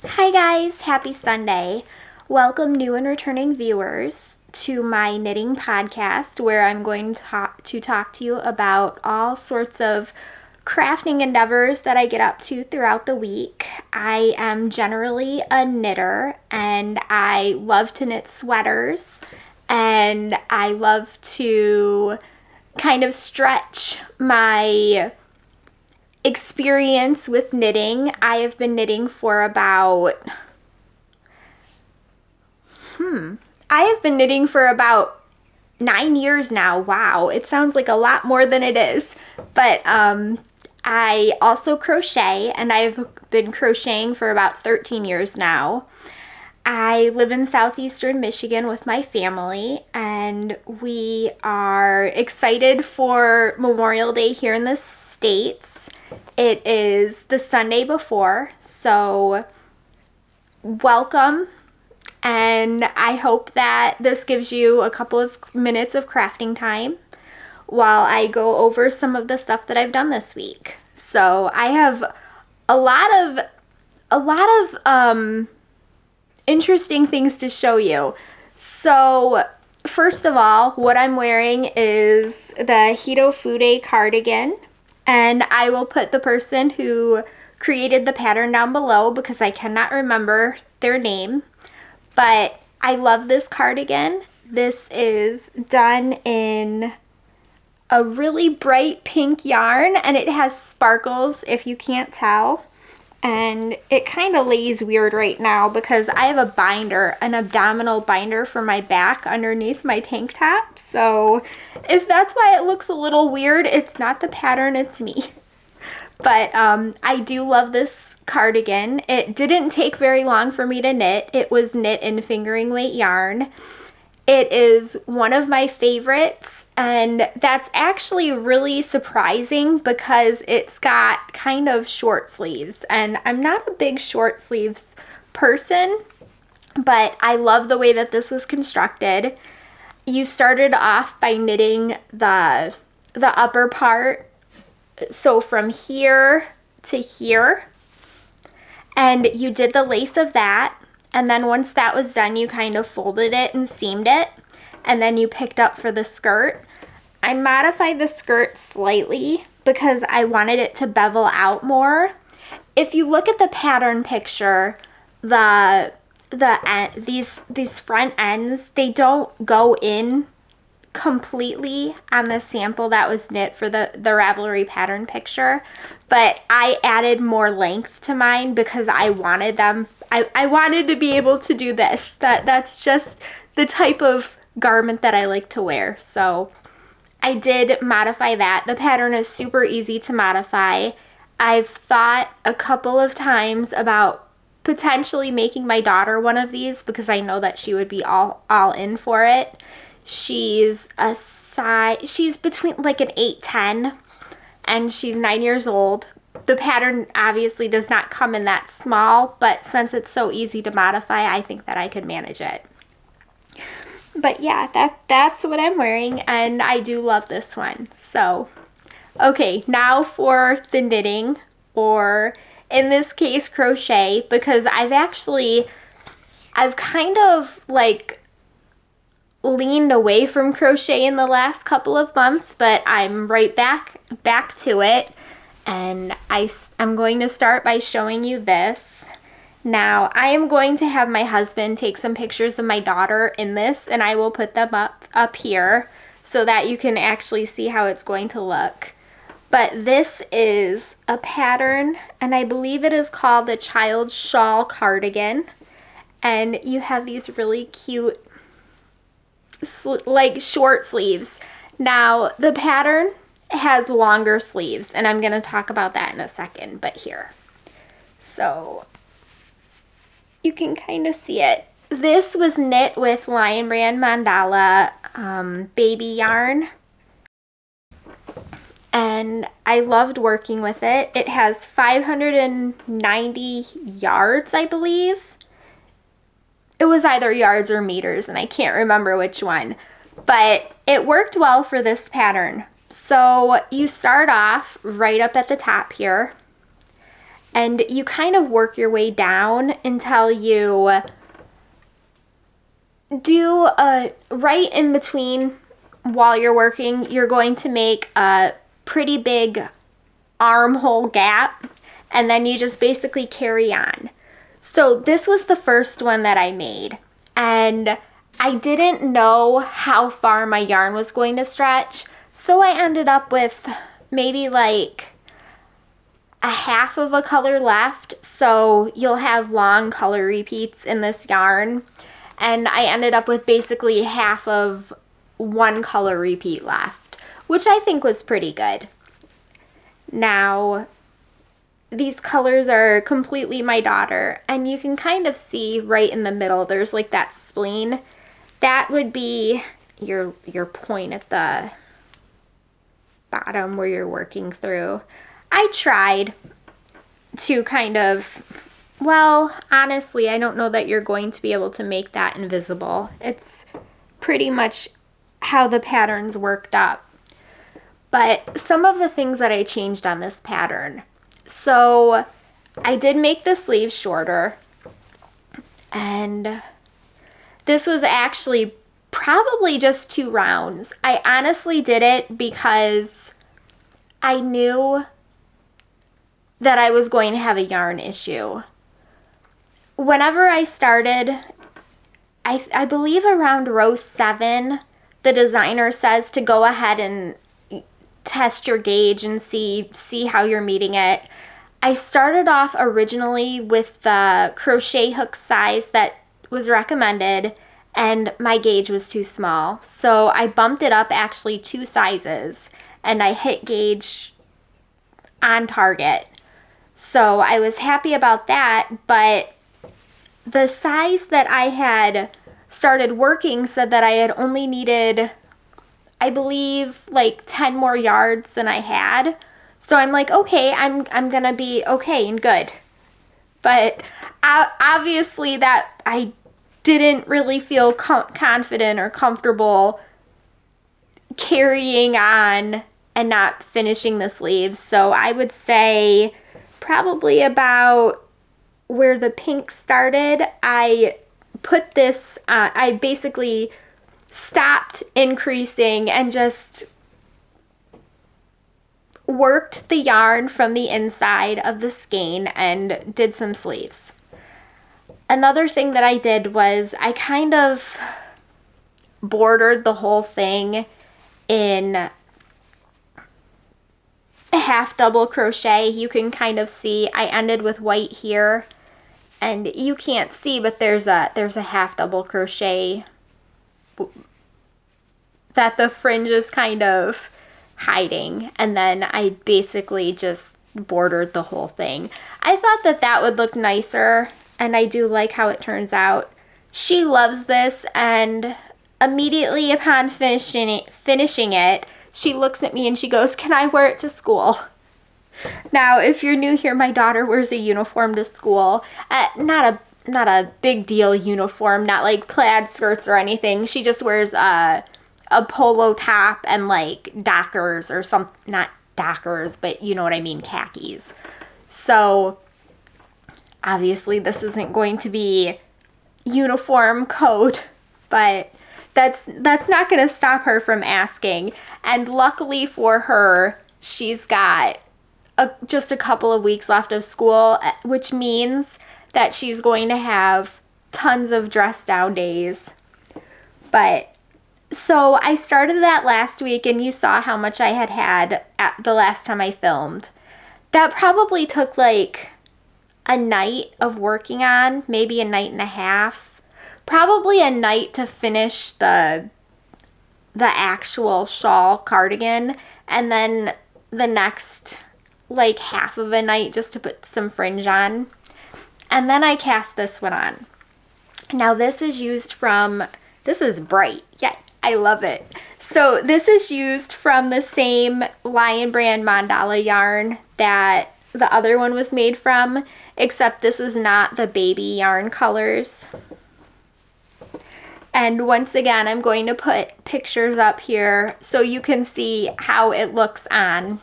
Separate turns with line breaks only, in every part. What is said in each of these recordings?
Hi guys, happy Sunday. Welcome new and returning viewers to my knitting podcast where I'm going to talk to you about all sorts of crafting endeavors that I get up to throughout the week. I am generally a knitter and I love to knit sweaters and I love to kind of stretch my experience with knitting. I have been knitting for about 9 years now. Wow, it sounds like a lot more than it is. But I also crochet, and I've been crocheting for about 13 years now. I live in southeastern Michigan with my family, and we are excited for Memorial Day here in the States. It is the Sunday before, so welcome, and I hope that this gives you a couple of minutes of crafting time while I go over some of the stuff that I've done this week. So I have a lot of interesting things to show you. So first of all, what I'm wearing is the Hitofude cardigan, and I will put the person who created the pattern down below because I cannot remember their name. But I love this cardigan. This is done in a really bright pink yarn, and it has sparkles if you can't tell. And it kind of lays weird right now because I have a binder, an abdominal binder for my back underneath my tank top. So if that's why it looks a little weird, it's not the pattern, it's me. But I do love this cardigan. It didn't take very long for me to knit. It was knit in fingering weight yarn. It is one of my favorites, and that's actually really surprising because it's got kind of short sleeves, and I'm not a big short sleeves person, but I love the way that this was constructed. You started off by knitting the upper part, so from here to here, and you did the lace of that. And then once that was done, you kind of folded it and seamed it. And then you picked up for the skirt. I modified the skirt slightly because I wanted it to bevel out more. If you look at the pattern picture, these front ends, they don't go in completely on the sample that was knit for the Ravelry pattern picture, but I added more length to mine because I wanted them. I wanted to be able to do this. That's just the type of garment that I like to wear. So I did modify that. The pattern is super easy to modify. I've thought a couple of times about potentially making my daughter one of these because I know that she would be all in for it. She's between like an 8-10, and she's 9 years old. The pattern obviously does not come in that small, but since it's so easy to modify, I think that I could manage it. But yeah, that's what I'm wearing, and I do love this one. So, okay, now for the knitting, or in this case, crochet, because I've kind of like leaned away from crochet in the last couple of months, but I'm right back to it. And I'm going to start by showing you this. Now, I am going to have my husband take some pictures of my daughter in this, and I will put them up here so that you can actually see how it's going to look. But this is a pattern, and I believe it is called the Child Shawl Cardigan. And you have these really cute like short sleeves. Now, the pattern has longer sleeves, and I'm going to talk about that in a second, but here. So you can kind of see it. This was knit with Lion Brand Mandala baby yarn, and I loved working with it. It has 590 yards, I believe. It was either yards or meters, and I can't remember which one, but it worked well for this pattern. So you start off right up at the top here, and you kind of work your way down until you do right in between. While you're working, you're going to make a pretty big armhole gap, and then you just basically carry on. So this was the first one that I made, and I didn't know how far my yarn was going to stretch, so I ended up with maybe like a half of a color left, so you'll have long color repeats in this yarn, and I ended up with basically half of one color repeat left, which I think was pretty good. Now, these colors are completely my daughter, and you can kind of see right in the middle, there's like that spleen. That would be your point at the bottom where you're working through. I tried to kind of, well, honestly, I don't know that you're going to be able to make that invisible. It's pretty much how the pattern's worked up. But some of the things that I changed on this pattern. So I did make the sleeves shorter, and this was actually probably just 2 rounds. I honestly did it because I knew that I was going to have a yarn issue. Whenever I started, I believe around row 7, the designer says to go ahead and test your gauge and see how you're meeting it. I started off originally with the crochet hook size that was recommended, and my gauge was too small. So I bumped it up actually 2 sizes, and I hit gauge on target. So I was happy about that, but the size that I had started working said that I had only needed, I believe, like 10 more yards than I had. So I'm like, okay, I'm gonna be okay and good. But obviously that I didn't really feel confident or comfortable carrying on and not finishing the sleeves. So I would say probably about where the pink started, I put this, I basically stopped increasing and just worked the yarn from the inside of the skein and did some sleeves. Another thing that I did was I kind of bordered the whole thing in a half double crochet. You can kind of see I ended with white here, and you can't see, but there's a half double crochet that the fringe is kind of hiding, and then I basically just bordered the whole thing. I thought that that would look nicer, and I do like how it turns out. She loves this, and immediately upon finishing it, she looks at me and she goes, "Can I wear it to school?" Now, if you're new here, my daughter wears a uniform to school. Not a big deal uniform, not like plaid skirts or anything. She just wears a polo top and like Dockers or not Dockers, but you know what I mean, khakis. So obviously this isn't going to be uniform code, but that's not going to stop her from asking. And luckily for her, she's got just a couple of weeks left of school, which means that she's going to have tons of dress down days. But so I started that last week, and you saw how much I had at the last time I filmed. That probably took like a night of working on, maybe a night and a half. Probably a night to finish the actual shawl cardigan, and then the next like half of a night just to put some fringe on. And then I cast this one on. Now this is used from, this is bright. Yeah, I love it. So this is used from the same Lion Brand mandala yarn that the other one was made from, except this is not the baby yarn colors. And once again, I'm going to put pictures up here so you can see how it looks on.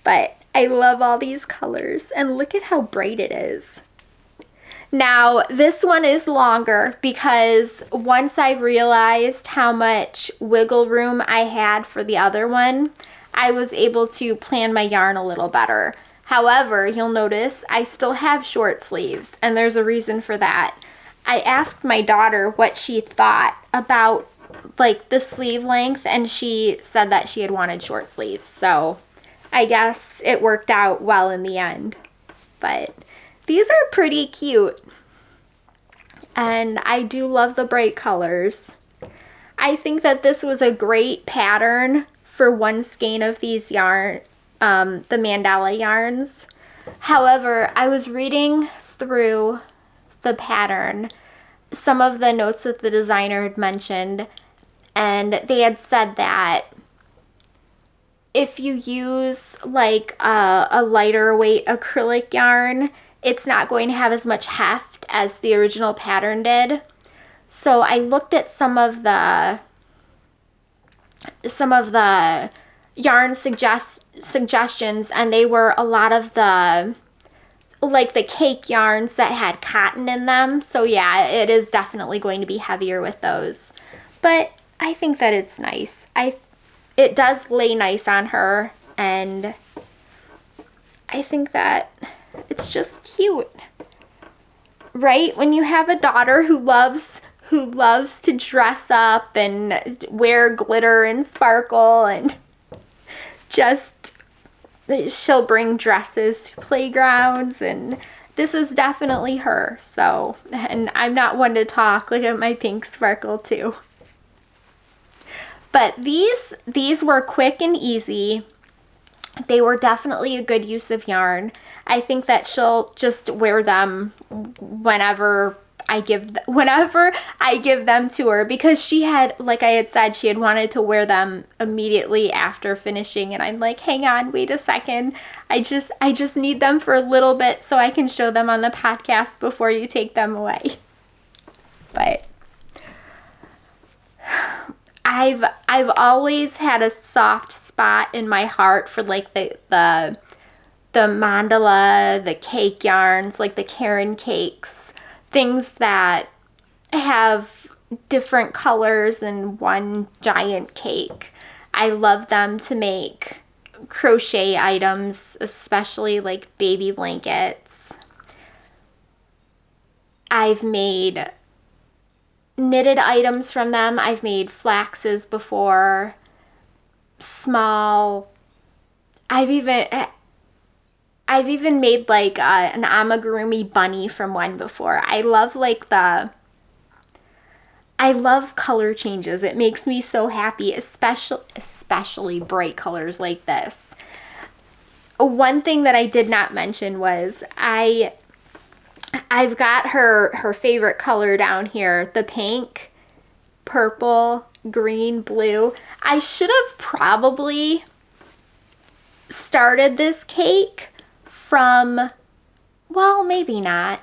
But I love all these colors, and look at how bright it is. Now, this one is longer because once I realized how much wiggle room I had for the other one, I was able to plan my yarn a little better. However, you'll notice I still have short sleeves, and there's a reason for that. I asked my daughter what she thought about like the sleeve length, and she said that she had wanted short sleeves. So I guess it worked out well in the end. But these are pretty cute. And I do love the bright colors. I think that this was a great pattern for one skein of these yarn, the mandala yarns. However, I was reading through the pattern, some of the notes that the designer had mentioned, and they had said that if you use like a lighter weight acrylic yarn, it's not going to have as much heft as the original pattern did. So I looked at some of the yarn suggestions, and they were a lot of the like the cake yarns that had cotton in them. So yeah, it is definitely going to be heavier with those. But I think that it's nice. It does lay nice on her, and I think that it's just cute. Right? When you have a daughter who loves to dress up and wear glitter and sparkle, and just she'll bring dresses to playgrounds, and this is definitely her. So, and I'm not one to talk. Look at my pink sparkle too. But these were quick and easy. They were definitely a good use of yarn. I think that she'll just wear them whenever I give them to her, because she had, like I had said, she had wanted to wear them immediately after finishing, and I'm like, hang on, wait a second. I just need them for a little bit so I can show them on the podcast before you take them away. But I've always had a soft spot in my heart for like the mandala, the cake yarns, like the Karen cakes, things that have different colors in one giant cake. I love them to make crochet items, especially like baby blankets. I've made knitted items from them. I've made flaxes before, small. I've even made like an amigurumi bunny from one before. I love color changes. It makes me so happy, especially bright colors like this. One thing that I did not mention was I've got her favorite color down here, the pink, purple, green, blue. I should have probably started this cake from, well, maybe not.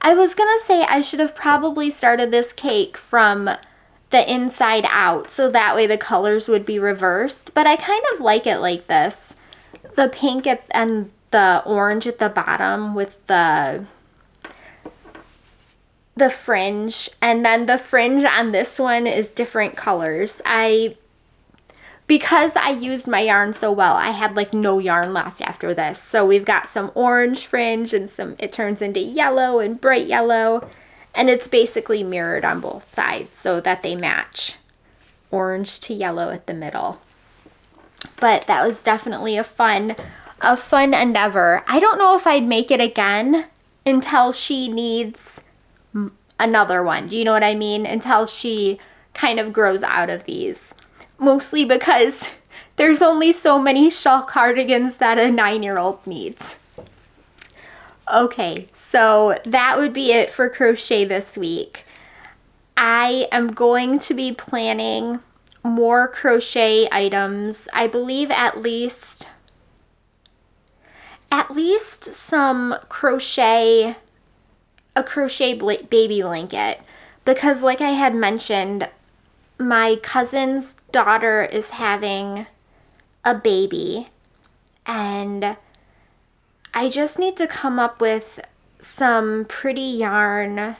I was gonna say I should have probably started this cake from the inside out, so that way the colors would be reversed, but I kind of like it like this. The pink and the orange at the bottom with the fringe, and then the fringe on this one is different colors. Because I used my yarn so well, I had like no yarn left after this. So we've got some orange fringe and it turns into yellow and bright yellow, and it's basically mirrored on both sides so that they match, orange to yellow at the middle. But that was definitely a fun endeavor. I don't know if I'd make it again until she needs another one. Do you know what I mean? Until she kind of grows out of these. Mostly because there's only so many shawl cardigans that a 9-year-old needs. Okay, so that would be it for crochet this week. I am going to be planning more crochet items. I believe at least some a crochet baby blanket, because like I had mentioned, my cousin's daughter is having a baby, and I just need to come up with some pretty yarn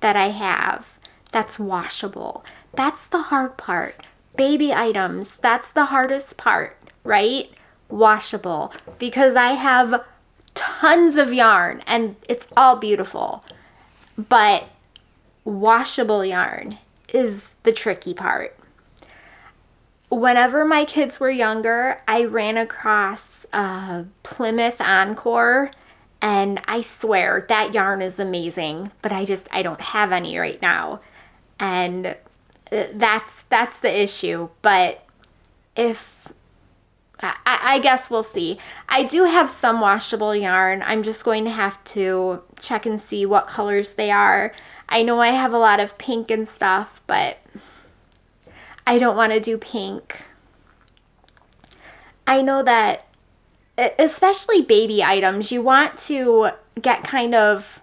that I have that's washable. That's the hard part. Baby items, that's the hardest part, right? Washable, because I have tons of yarn and it's all beautiful, but washable yarn is the tricky part. Whenever my kids were younger, I ran across Plymouth Encore, and I swear that yarn is amazing, but I don't have any right now, and that's the issue. But if I guess we'll see. I do have some washable yarn. I'm just going to have to check and see what colors they are. I know I have a lot of pink and stuff, but I don't want to do pink. I know that, especially baby items, you want to get kind of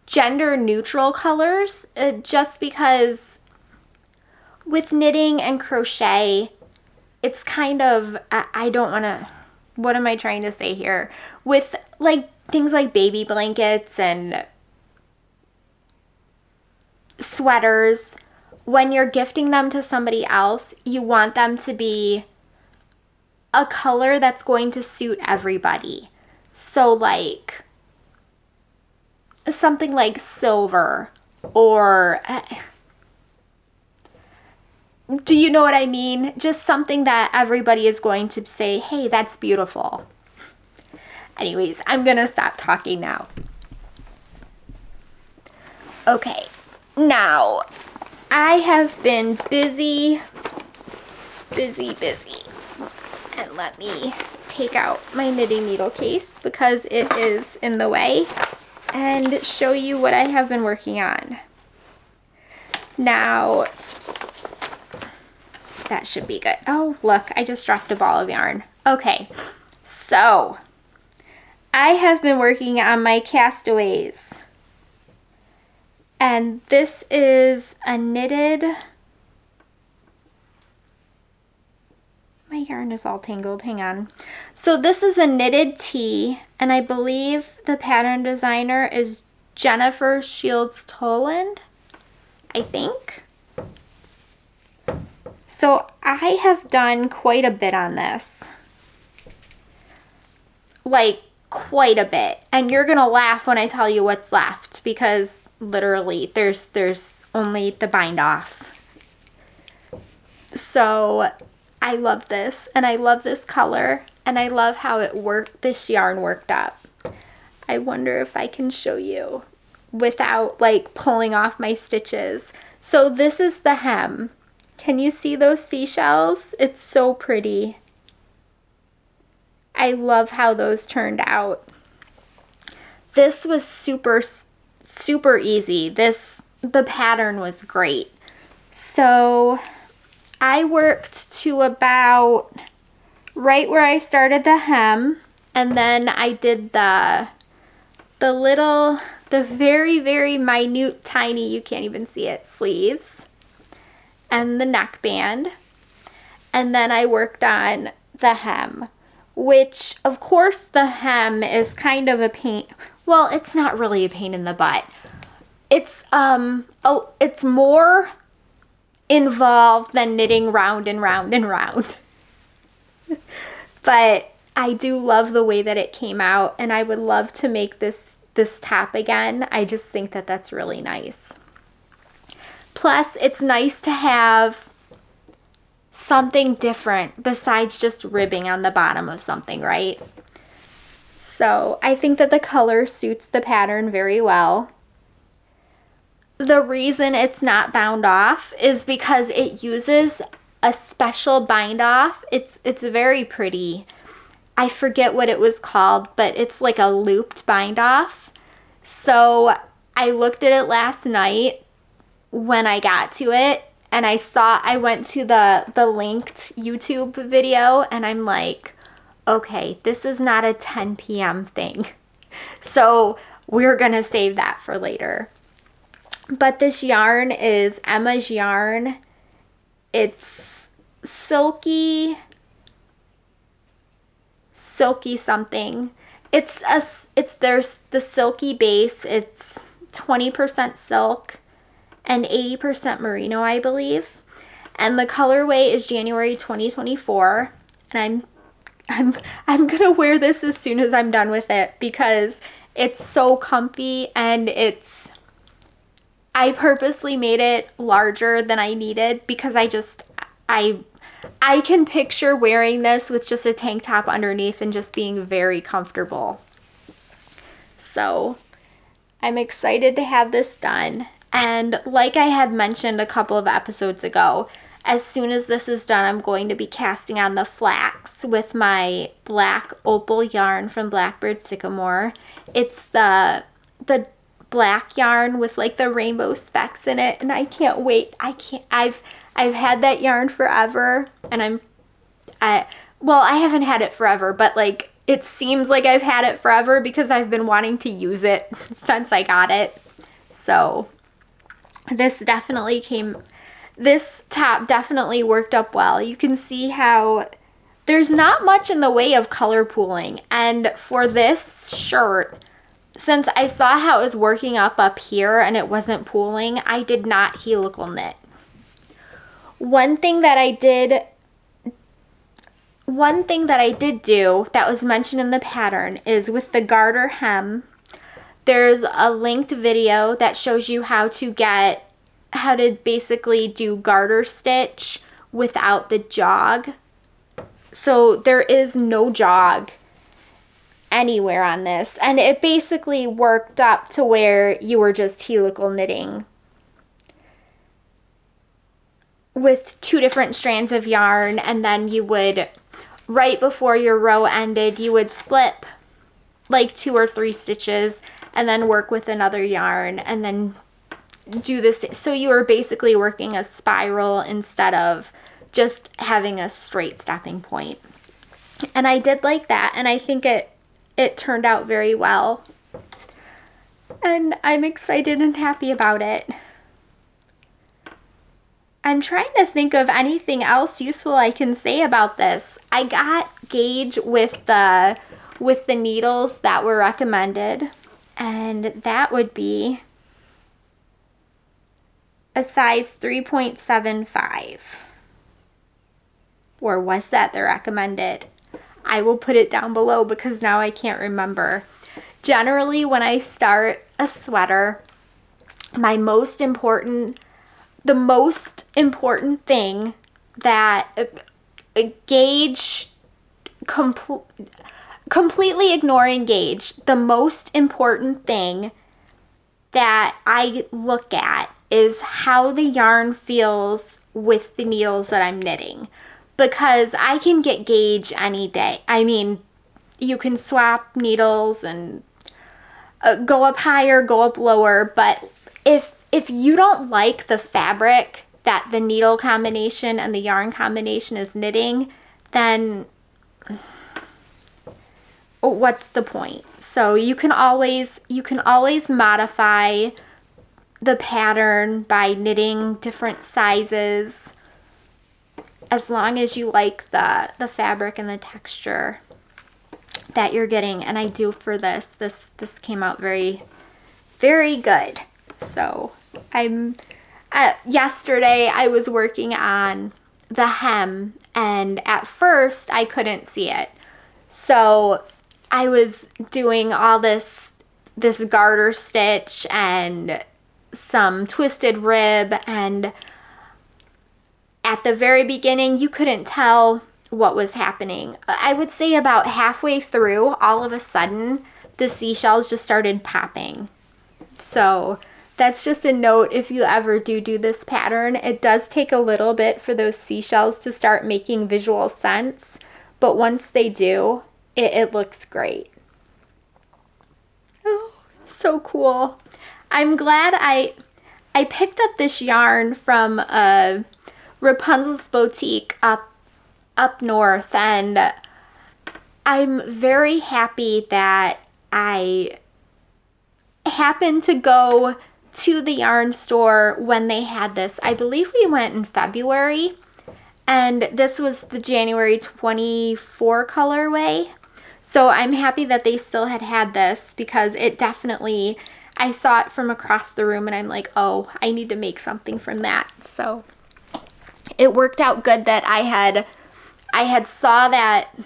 gender neutral colors, just because with knitting and crochet, it's kind of, I don't want to, what am I trying to say here? With like things like baby blankets and sweaters, when you're gifting them to somebody else, you want them to be a color that's going to suit everybody. So like something like silver, or do you know what I mean? Just something that everybody is going to say, hey, that's beautiful. Anyways, I'm gonna stop talking now. Okay, now I have been busy. And let me take out my knitting needle case because it is in the way, and show you what I have been working on. Now, that should be good. Oh, look, I just dropped a ball of yarn. Okay, so I have been working on my castaways. And this is a knitted, my yarn is all tangled, hang on. So this is a knitted tee, and I believe the pattern designer is Jennifer Shields Toland, I think. So I have done quite a bit on this. Like, quite a bit. And you're gonna laugh when I tell you what's left, because literally there's only the bind off. So I love this, and I love this color, and I love how it worked, this yarn worked up. I wonder if I can show you without like pulling off my stitches. So this is the hem. Can you see those seashells? It's so pretty. I love how those turned out. This was super easy. The pattern was great. So I worked to about right where I started the hem, and then I did the very, very minute, tiny, you can't even see it, sleeves, and the neckband. And then I worked on the hem, which of course the hem is kind of a pain. Well, it's not really a pain in the butt. It's more involved than knitting round and round and round. But I do love the way that it came out, and I would love to make this top again. I just think that that's really nice. Plus, it's nice to have something different besides just ribbing on the bottom of something, right? So I think that the color suits the pattern very well. The reason it's not bound off is because it uses a special bind off. It's very pretty. I forget what it was called, but it's like a looped bind off. So I looked at it last night when I got to it, and I went to the linked YouTube video, and I'm like, okay, this is not a 10 p.m. thing. So we're gonna save that for later. But this yarn is Emma's yarn. It's silky. silky something. There's the silky base. It's 20% silk and 80% merino, I believe. And the colorway is January 2024. And I'm gonna wear this as soon as I'm done with it because it's so comfy, and I purposely made it larger than I needed because I can picture wearing this with just a tank top underneath and just being very comfortable. So I'm excited to have this done. And like I had mentioned a couple of episodes ago, as soon as this is done, I'm going to be casting on the flax with my black opal yarn from Blackbird Sycamore. It's the black yarn with like the rainbow specks in it, and I can't wait. I've had that yarn forever, and well, I haven't had it forever, but like it seems like I've had it forever because I've been wanting to use it since I got it. So this top definitely worked up well. You can see how there's not much in the way of color pooling, and for this shirt, since I saw how it was working up here and it wasn't pooling, I did not helical knit. One thing that I did do that was mentioned in the pattern is with the garter hem, there's a linked video that shows you how to basically do garter stitch without the jog. So there is no jog anywhere on this, and it basically worked up to where you were just helical knitting with 2 different strands of yarn, and then you would, right before your row ended, you would slip like 2 or 3 stitches and then work with another yarn and then do this. So you were basically working a spiral instead of just having a straight stepping point. And I did like that, and I think it turned out very well. And I'm excited and happy about it. I'm trying to think of anything else useful I can say about this. I got gauge with the needles that were recommended, and that would be a size 3.75. Or was that the recommended? I will put it down below because now I can't remember. Generally, when I start a sweater, the most important thing that gauge, completely ignoring gauge, the most important thing that I look at is how the yarn feels with the needles that I'm knitting. Because I can get gauge any day. I mean, you can swap needles and go up higher, go up lower, but if you don't like the fabric that the needle combination and the yarn combination is knitting, then what's the point? So you can always modify the pattern by knitting different sizes, as long as you like the fabric and the texture that you're getting. And I do for this. This came out very, very good. So yesterday I was working on the hem, and at first I couldn't see it. So I was doing all this garter stitch and some twisted rib, and at the very beginning, you couldn't tell what was happening. I would say about halfway through, all of a sudden, the seashells just started popping. So that's just a note if you ever do this pattern. It does take a little bit for those seashells to start making visual sense, but once they do, it looks great. Oh, so cool. I'm glad I picked up this yarn from Rapunzel's Boutique up north, and I'm very happy that I happened to go to the yarn store when they had this. I believe we went in February, and this was the January 24 colorway. So I'm happy that they still had this, because it definitely, I saw it from across the room and I'm like, oh, I need to make something from that. So it worked out good that I had saw that.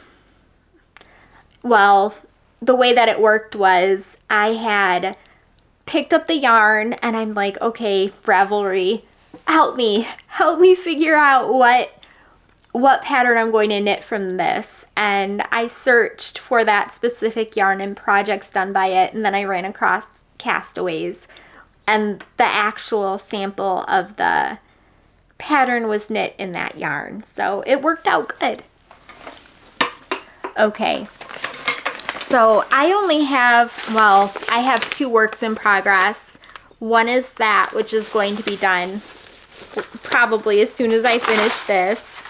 Well, the way that it worked was I had picked up the yarn and I'm like, okay, Ravelry, help me figure out what pattern I'm going to knit from this. And I searched for that specific yarn and projects done by it, and then I ran across Castaways, and the actual sample of the pattern was knit in that yarn. So it worked out good. Okay. So I only have, well, I have 2 works in progress. One is that, which is going to be done probably as soon as I finish this.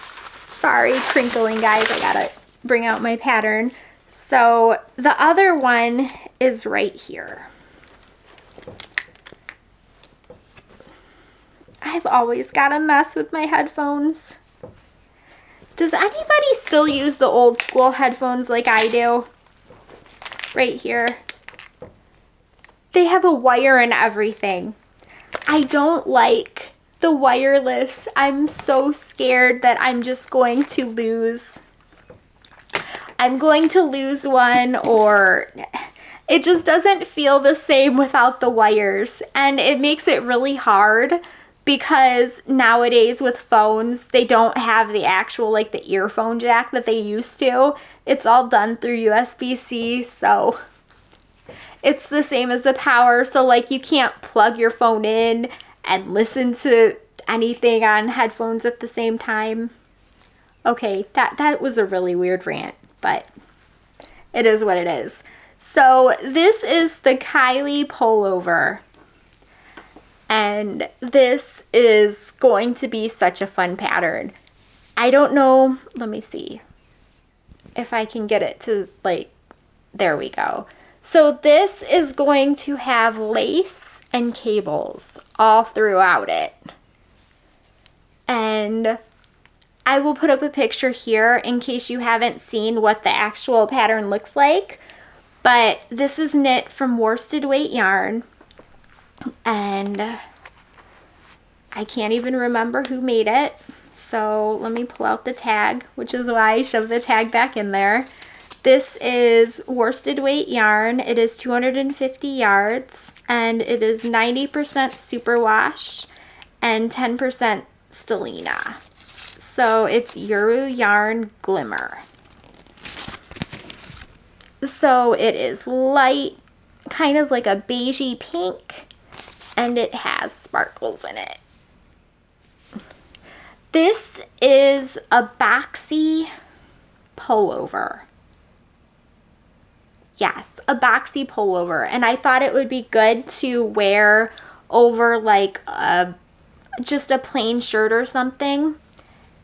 Sorry, crinkling, guys. I gotta bring out my pattern. So the other one is right here. I've always got a mess with my headphones. Does anybody still use the old school headphones like I do? Right here. They have a wire and everything. I don't like the wireless. I'm so scared that I'm just going to lose. I'm going to lose one, or it just doesn't feel the same without the wires. And it makes it really hard, because nowadays with phones, they don't have the actual, like, the earphone jack that they used to. It's all done through USB-C, so it's the same as the power. So, like, you can't plug your phone in and listen to anything on headphones at the same time. Okay, that was a really weird rant, but it is what it is. So this is the Kylie pullover, and this is going to be such a fun pattern. I don't know, let me see if I can get it to, like, there we go. So this is going to have lace and cables all throughout it. And I will put up a picture here in case you haven't seen what the actual pattern looks like. But this is knit from worsted weight yarn. And I can't even remember who made it. So let me pull out the tag, which is why I shoved the tag back in there. This is worsted weight yarn. It is 250 yards, and it is 90% superwash and 10% stellina. So it's Yuru Yarn Glimmer. So it is light, kind of like a beigey pink, and it has sparkles in it. This is a boxy pullover. Yes, a boxy pullover, and I thought it would be good to wear over like just a plain shirt or something.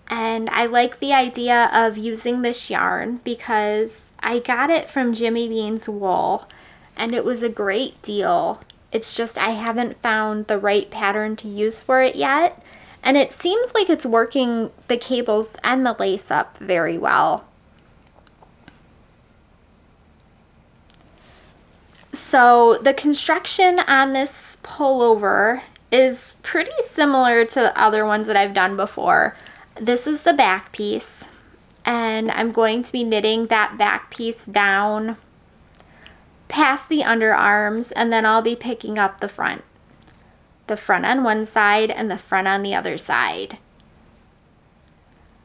And I like the idea of using this yarn because I got it from Jimmy Bean's Wool, and it was a great deal. It's just I haven't found the right pattern to use for it yet, and it seems like it's working the cables and the lace up very well. So the construction on this pullover is pretty similar to the other ones that I've done before. This is the back piece, and I'm going to be knitting that back piece down past the underarms, and then I'll be picking up the front. The front on one side and the front on the other side.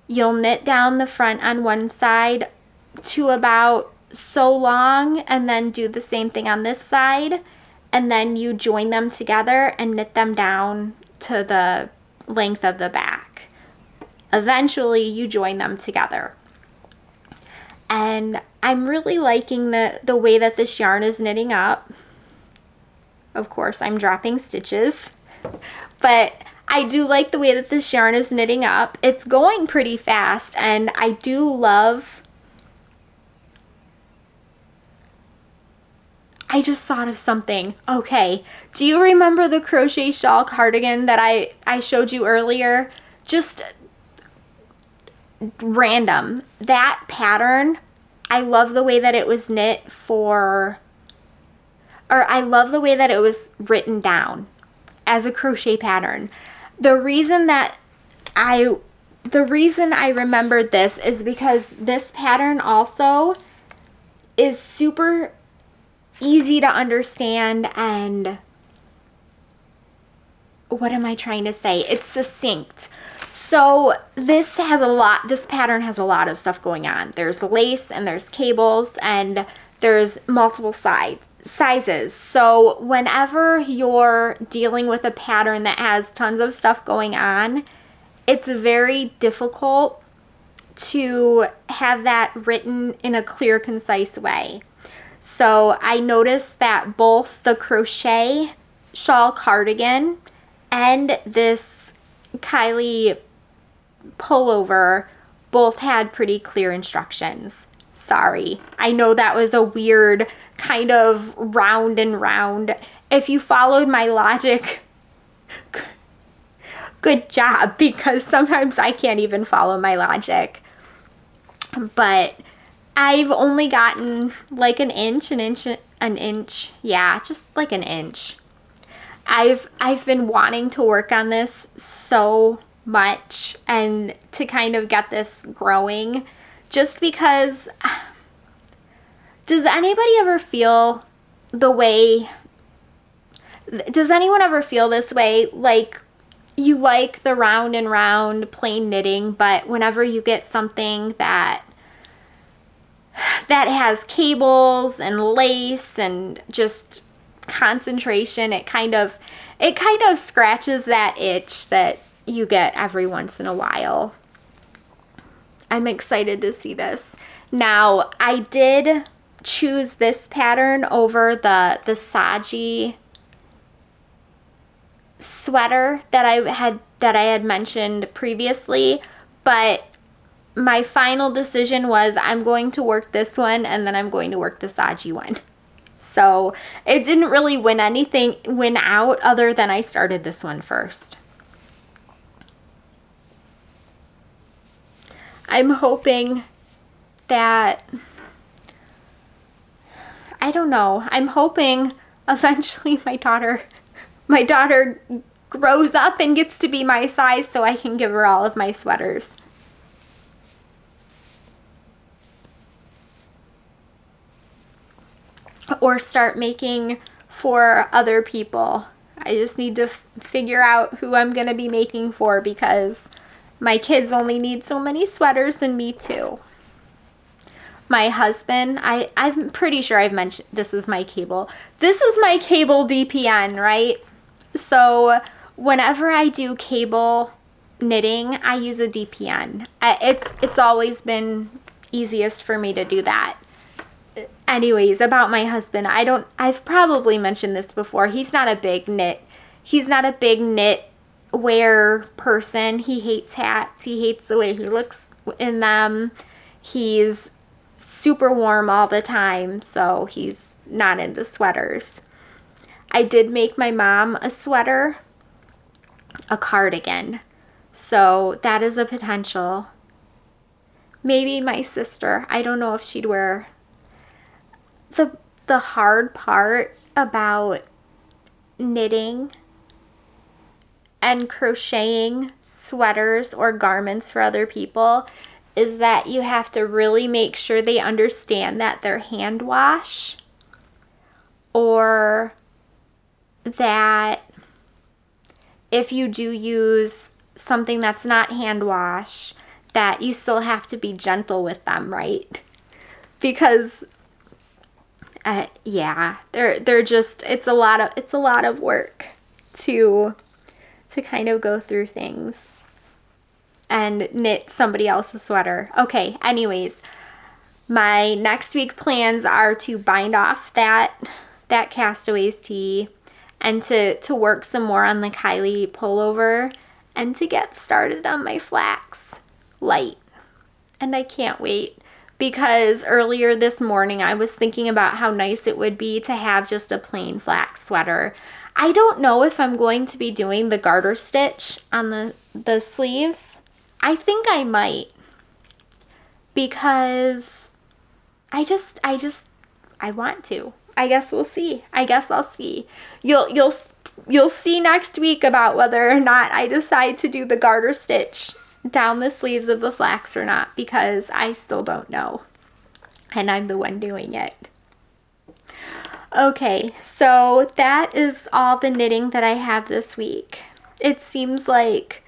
You'll knit down the front on one side to about so long, and then do the same thing on this side, and then you join them together and knit them down to the length of the back. Eventually you join them together. And I'm really liking the way that this yarn is knitting up. Of course, I'm dropping stitches, but I do like the way that this yarn is knitting up. It's going pretty fast, and I do love, I just thought of something. Okay, do you remember the crochet shawl cardigan that I showed you earlier? Just random. That pattern, I love the way that it was knit I love the way that it was written down as a crochet pattern. The reason I remembered this is because this pattern also is super easy to understand, and what am I trying to say? It's succinct. So this pattern has a lot of stuff going on. There's lace and there's cables and there's multiple sizes. So whenever you're dealing with a pattern that has tons of stuff going on, it's very difficult to have that written in a clear, concise way. So I noticed that both the crochet shawl cardigan and this Kylie pullover both had pretty clear instructions. Sorry, I know that was a weird kind of round and round. If you followed my logic, good job, because sometimes I can't even follow my logic. But I've only gotten like an inch, yeah, just like an inch. I've been wanting to work on this so much and to kind of get this growing, just because does anyone ever feel this way, like you like the round and round plain knitting, but whenever you get something that has cables and lace and just concentration, it kind of scratches that itch that you get every once in a while. I'm excited to see this. Now, I did choose this pattern over the Saji sweater that I had mentioned previously, but my final decision was I'm going to work this one and then I'm going to work the Saji one. So it didn't really win out other than I started this one first. I'm hoping that, I don't know, I'm hoping eventually my daughter grows up and gets to be my size so I can give her all of my sweaters. Or start making for other people. I just need to figure out who I'm going to be making for, because my kids only need so many sweaters and me too. My husband, I'm pretty sure I've mentioned, this is my cable. This is my cable DPN, right? So whenever I do cable knitting, I use a DPN. It's always been easiest for me to do that. Anyways, about my husband, I've probably mentioned this before. He's not a big knit wear person. He hates hats. He hates the way he looks in them. He's super warm all the time, so he's not into sweaters. I did make my mom a sweater, a cardigan, so that is a potential. Maybe my sister. I don't know if she'd wear. The hard part about knitting and crocheting sweaters or garments for other people is that you have to really make sure they understand that they're hand wash, or that if you do use something that's not hand wash, that you still have to be gentle with them, right? Because yeah, they're just, it's a lot of work to kind of go through things and knit somebody else's sweater. Okay, anyways, my next week plans are to bind off that Castaways tee and to work some more on the Kylie pullover and to get started on my Flax Light. And I can't wait, because earlier this morning I was thinking about how nice it would be to have just a plain flax sweater. I don't know if I'm going to be doing the garter stitch on the sleeves. I think I might, because I want to. I guess we'll see. I guess I'll see. You'll see next week about whether or not I decide to do the garter stitch down the sleeves of the flax or not, because I still don't know. And I'm the one doing it. Okay, so that is all the knitting that I have this week. It seems like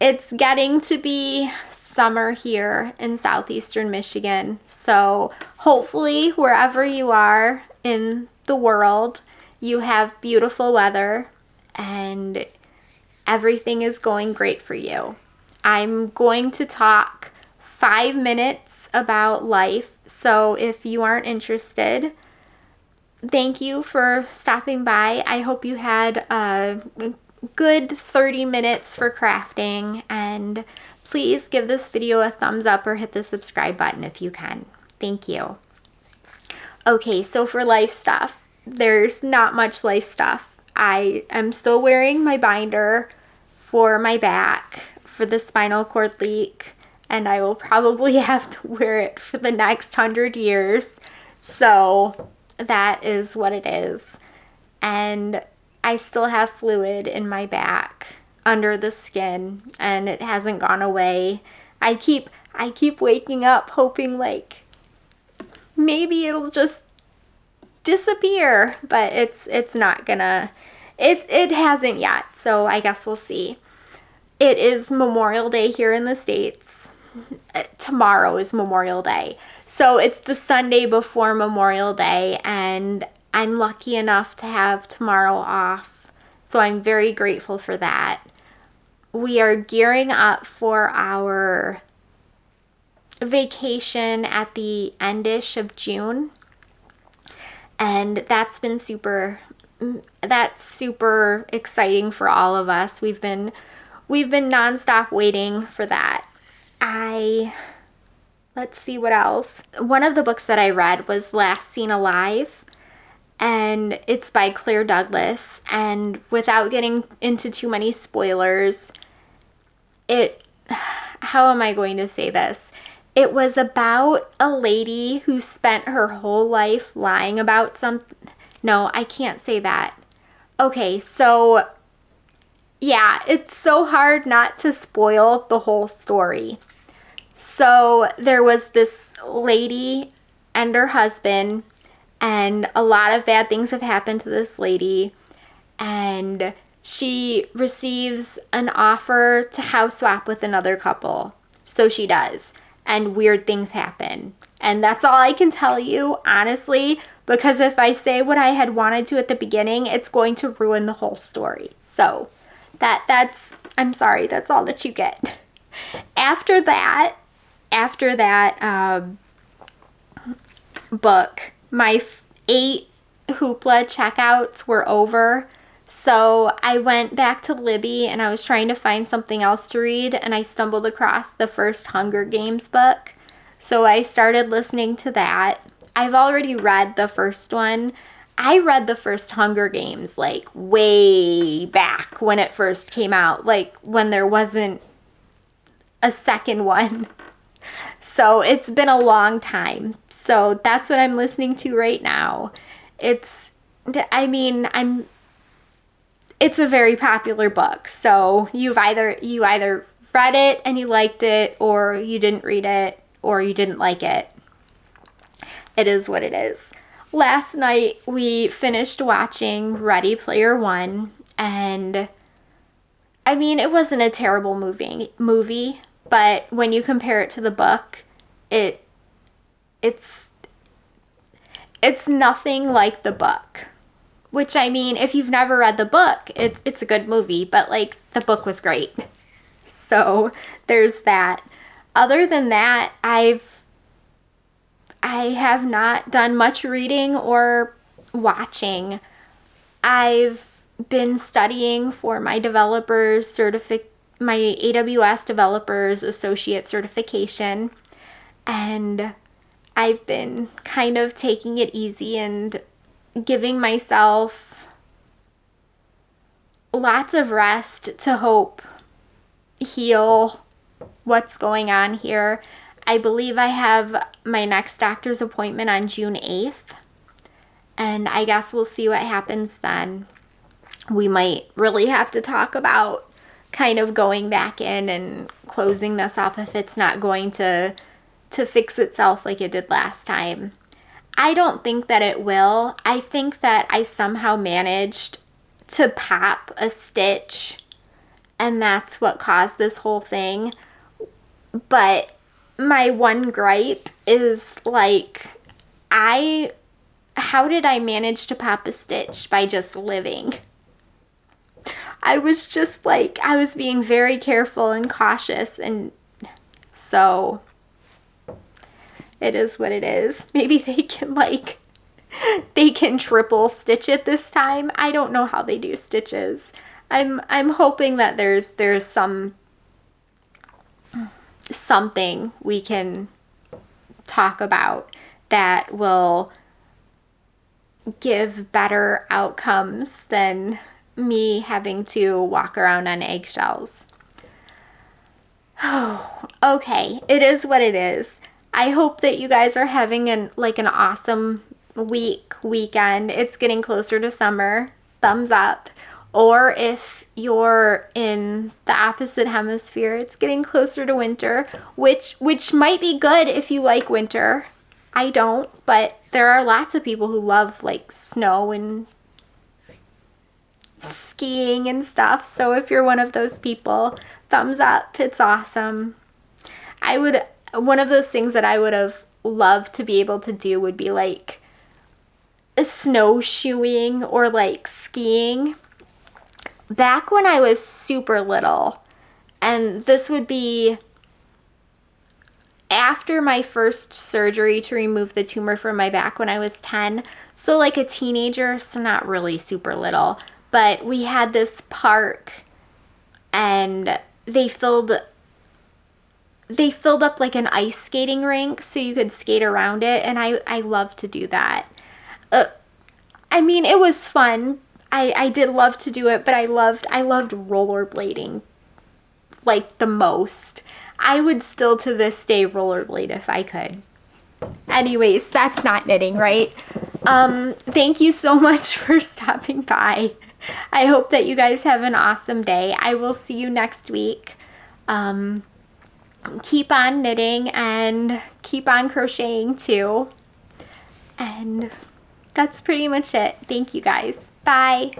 it's getting to be summer here in southeastern Michigan. So hopefully wherever you are in the world, you have beautiful weather and everything is going great for you. I'm going to talk 5 minutes about life. So if you aren't interested, thank you for stopping by. I hope you had a good 30 minutes for crafting, and please give this video a thumbs up or hit the subscribe button if you can. Thank you. Okay, so for life stuff, there's not much life stuff. I am still wearing my binder for my back for the spinal cord leak, and I will probably have to wear it for the next 100 years. So that is what it is. And I still have fluid in my back under the skin, and it hasn't gone away. I keep waking up hoping like maybe it'll just disappear, but it's not gonna. It hasn't yet, so I guess we'll see. It is Memorial Day here in the States. Tomorrow is Memorial Day. So it's the Sunday before Memorial Day, and I'm lucky enough to have tomorrow off. So I'm very grateful for that. We are gearing up for our vacation at the endish of June. And that's super exciting for all of us. We've been nonstop waiting for that. Let's see what else. One of the books that I read was Last Seen Alive, and it's by Claire Douglas. And without getting into too many spoilers, how am I going to say this? It was about a lady who spent her whole life lying about something. No, I can't say that. Okay, so yeah, it's so hard not to spoil the whole story. So there was this lady and her husband, and a lot of bad things have happened to this lady, and she receives an offer to house swap with another couple. So she does, and weird things happen. And that's all I can tell you, honestly, because if I say what I had wanted to at the beginning, it's going to ruin the whole story. So that's I'm sorry, that's all that you get. After that book, my 8 Hoopla checkouts were over. So I went back to Libby and I was trying to find something else to read, and I stumbled across the first Hunger Games book. So I started listening to that. I've already read the first one. I read the first Hunger Games like way back when it first came out, like when there wasn't a second one. So it's been a long time. So that's what I'm listening to right now. It's a very popular book. So you either read it and you liked it, or you didn't read it, or you didn't like it. It is what it is. Last night we finished watching Ready Player One, and I mean, it wasn't a terrible movie, but when you compare it to the book, it's nothing like the book. Which, I mean, if you've never read the book, it's a good movie, but like the book was great. So there's that. Other than that, I have not done much reading or watching. I've been studying for my my AWS Developers Associate certification, and I've been kind of taking it easy and giving myself lots of rest to heal what's going on here. I believe I have my next doctor's appointment on June 8th. And I guess we'll see what happens then. We might really have to talk about kind of going back in and closing this up if it's not going to fix itself like it did last time. I don't think that it will. I think that I somehow managed to pop a stitch, and that's what caused this whole thing. But my one gripe is like, how did I manage to pop a stitch? By just living. I was just like, I was being very careful and cautious, and so it is what it is. Maybe they can triple stitch it this time. I don't know how they do stitches. I'm hoping that there's something we can talk about that will give better outcomes than me having to walk around on eggshells. Oh, okay. It is what it is. I hope that you guys are having an awesome weekend. It's getting closer to summer. Thumbs up. Or if you're in the opposite hemisphere, it's getting closer to winter, which might be good if you like winter. I don't, but there are lots of people who love like snow and skiing and stuff. So if you're one of those people, thumbs up. It's awesome. One of those things that I would have loved to be able to do would be like a snowshoeing or like skiing. Back when I was super little, and this would be after my first surgery to remove the tumor from my back when I was 10. So like a teenager, so not really super little. But we had this park, and they filled up like an ice skating rink so you could skate around it, and I love to do that. I mean, it was fun. I did love to do it, but I loved rollerblading like the most. I would still to this day rollerblade if I could. Anyways, that's not knitting, right? Thank you so much for stopping by. I hope that you guys have an awesome day. I will see you next week. Keep on knitting and keep on crocheting too. And that's pretty much it. Thank you guys. Bye.